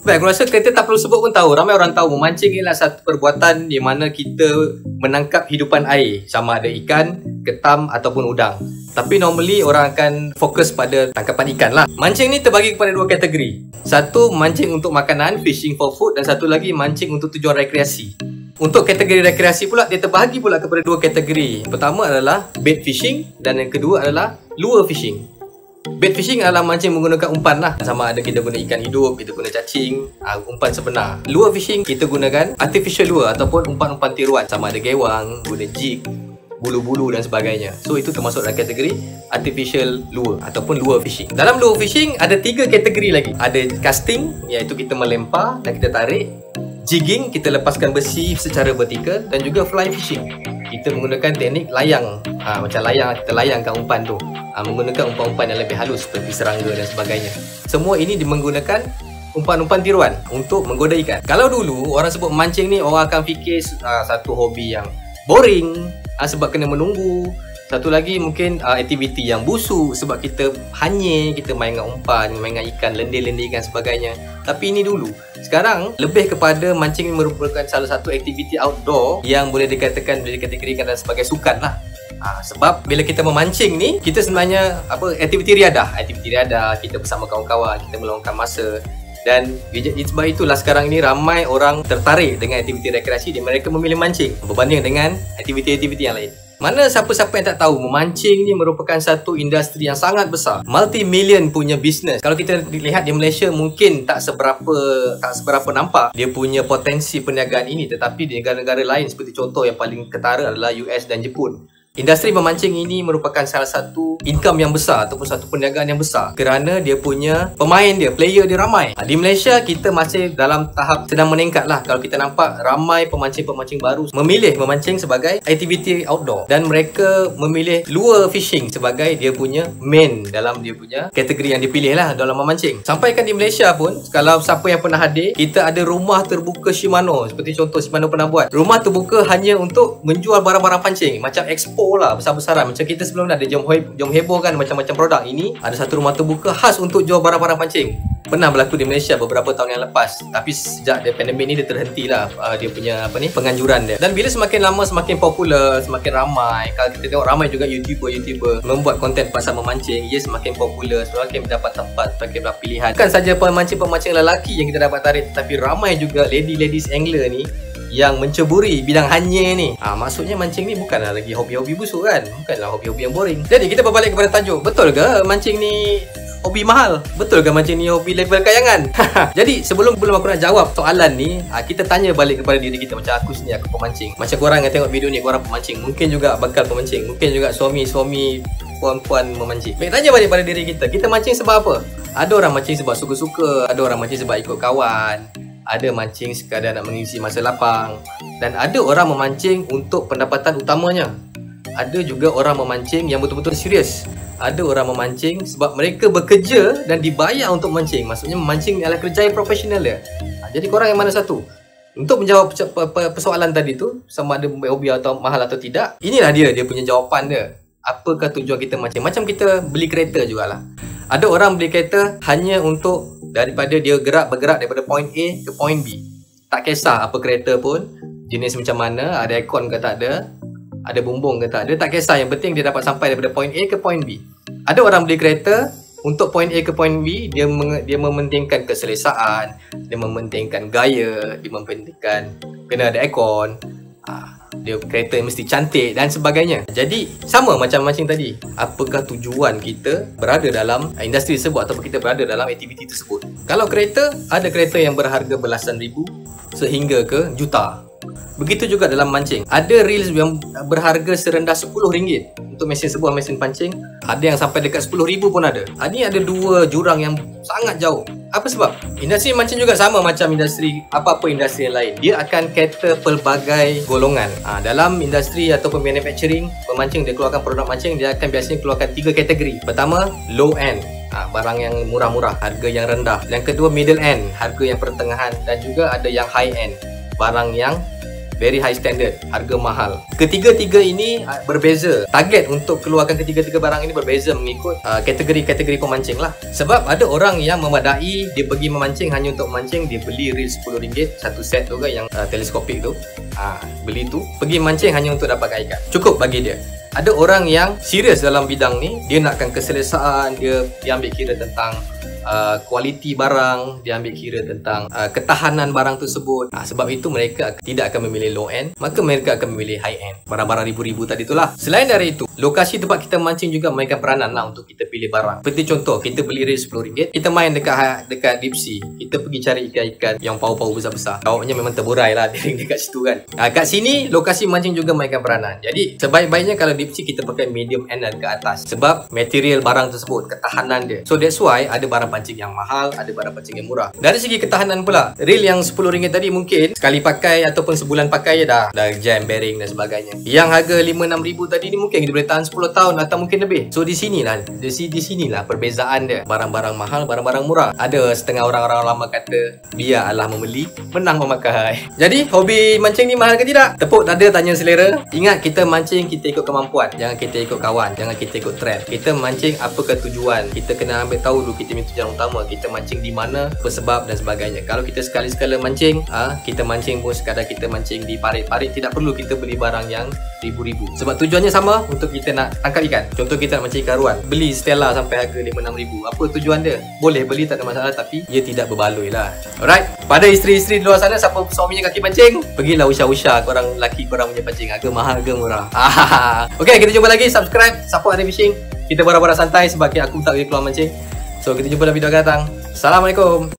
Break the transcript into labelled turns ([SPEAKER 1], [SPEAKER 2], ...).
[SPEAKER 1] Baik, aku rasa kita tak perlu sebut pun tahu. Ramai orang tahu memancing ialah satu perbuatan di mana kita menangkap hidupan air, sama ada ikan, ketam ataupun udang. Tapi normally orang akan fokus pada tangkapan ikan lah. Mancing ni terbagi kepada dua kategori. Satu, mancing untuk makanan, fishing for food, dan satu lagi mancing untuk tujuan rekreasi. Untuk kategori rekreasi pula, dia terbahagi pula kepada dua kategori. Pertama adalah bait fishing dan yang kedua adalah lure fishing. Bait fishing adalah mancing menggunakan umpan lah. Sama ada kita guna ikan hidup, kita guna cacing, umpan sebenar. Lure fishing kita gunakan artificial lure ataupun umpan-umpan tiruan. Sama ada gewang, guna jig, bulu-bulu dan sebagainya. So itu termasuk dalam kategori artificial lure ataupun lure fishing. Dalam lure fishing ada 3 kategori lagi. Ada casting, iaitu kita melempar dan kita tarik. Jigging, kita lepaskan besi secara vertikal. Dan juga fly fishing, kita menggunakan teknik layang. Macam layang, kita layangkan umpan tu, menggunakan umpan-umpan yang lebih halus seperti serangga dan sebagainya. Semua ini menggunakan umpan-umpan tiruan untuk menggoda ikan. Kalau dulu orang sebut mancing ni, orang akan fikir satu hobi yang boring, sebab kena menunggu. Satu lagi mungkin aktiviti yang busuk sebab kita hanyir, kita main dengan umpan, main dengan ikan, lendir-lendir dan sebagainya. Tapi ini dulu. Sekarang lebih kepada mancing merupakan salah satu aktiviti outdoor yang boleh dikatakan, boleh dikategorikan sebagai sukan lah. Sebab bila kita memancing ni, kita sebenarnya aktiviti riadah. Aktiviti riadah, kita bersama kawan-kawan, kita meluangkan masa. Dan sebab itulah sekarang ini ramai orang tertarik dengan aktiviti rekreasi dan mereka memilih mancing berbanding dengan aktiviti-aktiviti yang lain. Mana siapa-siapa yang tak tahu, memancing ni merupakan satu industri yang sangat besar, multi-million punya bisnes. Kalau kita lihat di Malaysia mungkin tak seberapa nampak dia punya potensi perniagaan ini, tetapi di negara-negara lain seperti contoh yang paling ketara adalah US dan Jepun. Industri memancing ini merupakan salah satu income yang besar ataupun satu perniagaan yang besar kerana dia punya pemain dia, player dia ramai. Di Malaysia kita masih dalam tahap sedang meningkat lah. Kalau kita nampak ramai pemancing-pemancing baru memilih memancing sebagai aktiviti outdoor dan mereka memilih lure fishing sebagai dia punya main dalam dia punya kategori yang dipilih lah dalam memancing. Sampaikan di Malaysia pun, kalau siapa yang pernah hadir, kita ada rumah terbuka Shimano. Seperti contoh Shimano pernah buat rumah terbuka hanya untuk menjual barang-barang pancing, macam expo lah, besar-besaran. Macam kita sebelum ada Jom Heboh kan, macam-macam produk. Ini ada satu rumah terbuka khas untuk jual barang-barang pancing. Pernah berlaku di Malaysia beberapa tahun yang lepas. Tapi sejak dia pandemik ni dia terhenti lah dia punya penganjuran dia. Dan bila semakin lama semakin popular, semakin ramai. Kalau kita tengok ramai juga YouTuber membuat konten pasal memancing, ia semakin popular, semakin mendapat tempat, semakin berpilihan pilihan. Bukan saja pemancing-pemancing lelaki yang kita dapat tarik, tetapi ramai juga ladies angler ni yang menceburi bidang hanyir ni. Maksudnya mancing ni bukanlah lagi hobi-hobi busuk kan, bukanlah hobi-hobi yang boring. Jadi kita berbalik kepada tajuk. Betul ke mancing ni hobi mahal? Betul ke mancing ni hobi level kayangan? Jadi sebelum aku nak jawab soalan ni, kita tanya balik kepada diri kita. Macam aku sendiri, aku pemancing. Macam korang yang tengok video ni, korang pemancing, mungkin juga bakal pemancing, mungkin juga suami-suami, puan-puan memancing. Baik, tanya balik pada diri kita, kita mancing sebab apa? Ada orang mancing sebab suka-suka, ada orang mancing sebab ikut kawan, ada mancing sekadar nak mengisi masa lapang, dan ada orang memancing untuk pendapatan utamanya. Ada juga orang memancing yang betul-betul serius. Ada orang memancing sebab mereka bekerja dan dibayar untuk memancing. Maksudnya memancing adalah kerja yang profesional dia. Jadi korang yang mana satu? Untuk menjawab persoalan tadi tu, sama ada hobi atau mahal atau tidak, inilah dia punya jawapan dia. Apakah tujuan kita mancing? Macam kita beli kereta jugalah. Ada orang beli kereta hanya untuk daripada dia bergerak daripada point A ke point B. Tak kisah apa kereta pun, jenis macam mana, ada aircon ke tak ada bumbung ke tak ada, tak kisah. Yang penting dia dapat sampai daripada point A ke point B. Ada orang beli kereta untuk point A ke point B, dia mementingkan keselesaan, dia mementingkan gaya, dia mementingkan kena ada aircon, dia kereta mesti cantik dan sebagainya. Jadi sama macam mancing tadi. Apakah tujuan kita berada dalam industri tersebut ataupun kita berada dalam aktiviti tersebut? Kalau kereta, ada kereta yang berharga belasan ribu sehingga ke juta. Begitu juga dalam mancing. Ada reels yang berharga serendah RM10 untuk sebuah mesin pancing. Ada yang sampai dekat RM10,000 pun ada. Ini ada dua jurang yang sangat jauh. Apa sebab? Industri mancing juga sama macam industri apa-apa industri yang lain. Dia akan cater pelbagai golongan. Dalam industri ataupun manufacturing, pemancing dia keluarkan produk mancing, dia akan biasanya keluarkan 3 kategori. Pertama, low end. Barang yang murah-murah, harga yang rendah. Yang kedua, middle end, harga yang pertengahan. Dan juga ada yang high end, barang yang very high standard, harga mahal. Ketiga-tiga ini berbeza. Target untuk keluarkan ketiga-tiga barang ini berbeza mengikut kategori-kategori pemancing lah. Sebab ada orang yang memadai, dia pergi memancing hanya untuk memancing, dia beli reel RM10 satu set tu kan, yang teleskopik tu. Beli tu, pergi mancing hanya untuk dapatkan ikan. Cukup bagi dia. Ada orang yang serius dalam bidang ni, dia nakkan keselesaan, dia ambil kira tentang kualiti barang, dia ambil kira tentang ketahanan barang tersebut. Sebab itu mereka tidak akan memilih low end, maka mereka akan memilih high end, barang-barang ribu-ribu tadi itulah. Selain dari itu, lokasi tempat kita mancing juga mainkan peranan lah untuk kita pilih barang. Seperti contoh, kita beli reel RM10, kita main dekat deep sea, kita pergi cari ikan-ikan yang pau-pau besar-besar. Lauknya memang terburai lah dekat situ kan. Kat sini lokasi mancing juga mainkan peranan. Jadi sebaik-baiknya kalau deep sea kita pakai medium end dan ke atas, sebab material barang tersebut, ketahanan dia. So that's why ada barang pancing yang mahal, ada barang pancing yang murah. Dari segi ketahanan pula, reel yang RM10 tadi mungkin sekali pakai ataupun sebulan pakai dah jam, bearing dan sebagainya. Yang harga RM5-6 tadi ni mungkin dia boleh tahan 10 tahun atau mungkin lebih. So di sinilah perbezaan dia. Barang-barang mahal, barang-barang murah. Ada setengah orang-orang lama kata biar Allah membeli, menang memakai. Jadi hobi mancing ni mahal ke tidak? Tepuk dada, tanya selera. Ingat, kita mancing kita ikut kemampuan, jangan kita ikut kawan, jangan kita ikut trend. Kita mancing apakah tujuan? Kita kena ambil tahu dulu kita punya tujuan utama, kita mancing di mana, apa sebab dan sebagainya. Kalau kita sekali-sekala mancing, kita mancing pun sekadar kita mancing di parit-parit, tidak perlu kita beli barang yang ribu-ribu. Sebab tujuannya sama, untuk kita nak tangkap ikan. Contoh kita nak mancing ikan ruan, beli Stella sampai harga RM5-6 Apa tujuan dia? Boleh beli, tak ada masalah, tapi ia tidak berbaloi lah. Alright, pada isteri-isteri di luar sana, siapa suaminya kaki pancing, pergilah usah-usah korang lelaki korang punya pancing, harga mahal ke murah. Okay, kita jumpa lagi. Subscribe, support Arif Fishing. Kita borak-borak santai sebab aku tak boleh keluar mancing. So kita jumpa dalam video akan datang. Assalamualaikum.